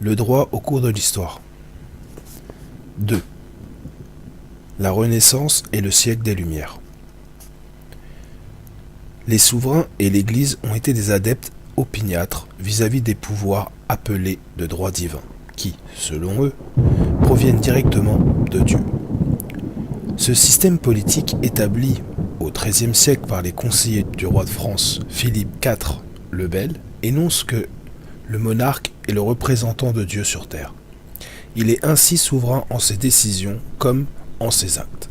Le droit au cours de l'histoire. 2. La Renaissance et le siècle des Lumières. Les souverains et l'Église ont été des adeptes opiniâtres vis-à-vis des pouvoirs appelés de droit divin, qui, selon eux, proviennent directement de Dieu. Ce système politique établi au XIIIe siècle par les conseillers du roi de France, Philippe IV le Bel, énonce que le monarque est le représentant de Dieu sur terre. Il est ainsi souverain en ses décisions comme en ses actes.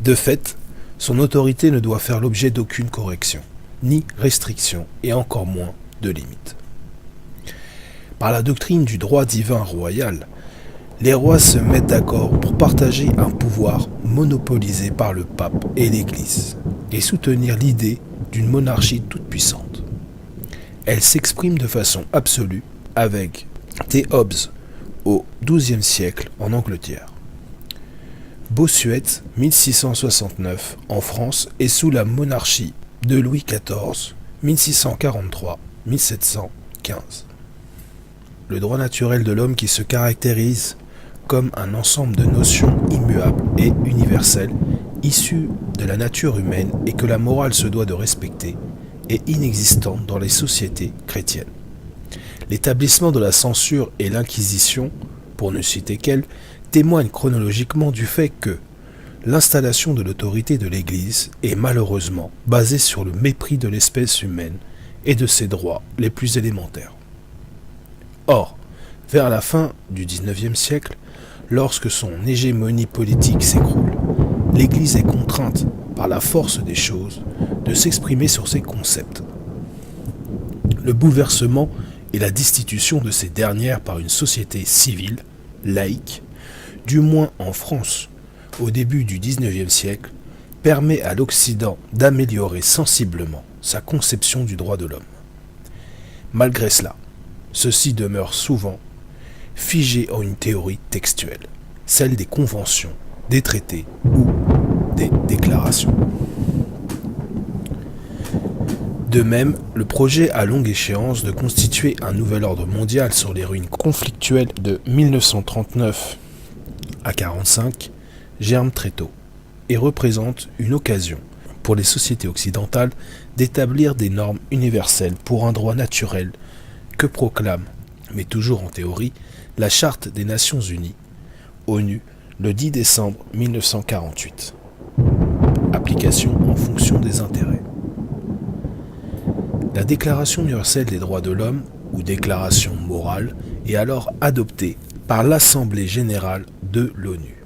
De fait, son autorité ne doit faire l'objet d'aucune correction, ni restriction, et encore moins de limite. Par la doctrine du droit divin royal, les rois se mettent d'accord pour partager un pouvoir monopolisé par le pape et l'Église, et soutenir l'idée d'une monarchie toute-puissante. Elle s'exprime de façon absolue avec T. Hobbes au XIIe siècle en Angleterre. Bossuet, 1669, en France, est sous la monarchie de Louis XIV, 1643-1715. Le droit naturel de l'homme qui se caractérise comme un ensemble de notions immuables et universelles issues de la nature humaine et que la morale se doit de respecter, est inexistante dans les sociétés chrétiennes. L'établissement de la censure et l'inquisition, pour ne citer qu'elles, témoignent chronologiquement du fait que l'installation de l'autorité de l'Église est malheureusement basée sur le mépris de l'espèce humaine et de ses droits les plus élémentaires. Or, vers la fin du XIXe siècle, lorsque son hégémonie politique s'écroule, l'Église est contrainte, par la force des choses, de s'exprimer sur ces concepts. Le bouleversement et la destitution de ces dernières par une société civile, laïque, du moins en France, au début du XIXe siècle, permet à l'Occident d'améliorer sensiblement sa conception du droit de l'homme. Malgré cela, ceci demeure souvent figé en une théorie textuelle, celle des conventions, des traités ou des déclarations. De même, le projet à longue échéance de constituer un nouvel ordre mondial sur les ruines conflictuelles de 1939 à 1945 germe très tôt et représente une occasion pour les sociétés occidentales d'établir des normes universelles pour un droit naturel que proclame, mais toujours en théorie, la Charte des Nations Unies, ONU, le 10 décembre 1948. Application en fonction des intérêts. La Déclaration universelle des droits de l'homme, ou Déclaration morale, est alors adoptée par l'Assemblée générale de l'ONU.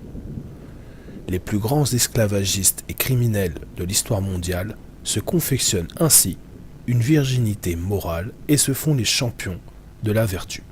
Les plus grands esclavagistes et criminels de l'histoire mondiale se confectionnent ainsi une virginité morale et se font les champions de la vertu.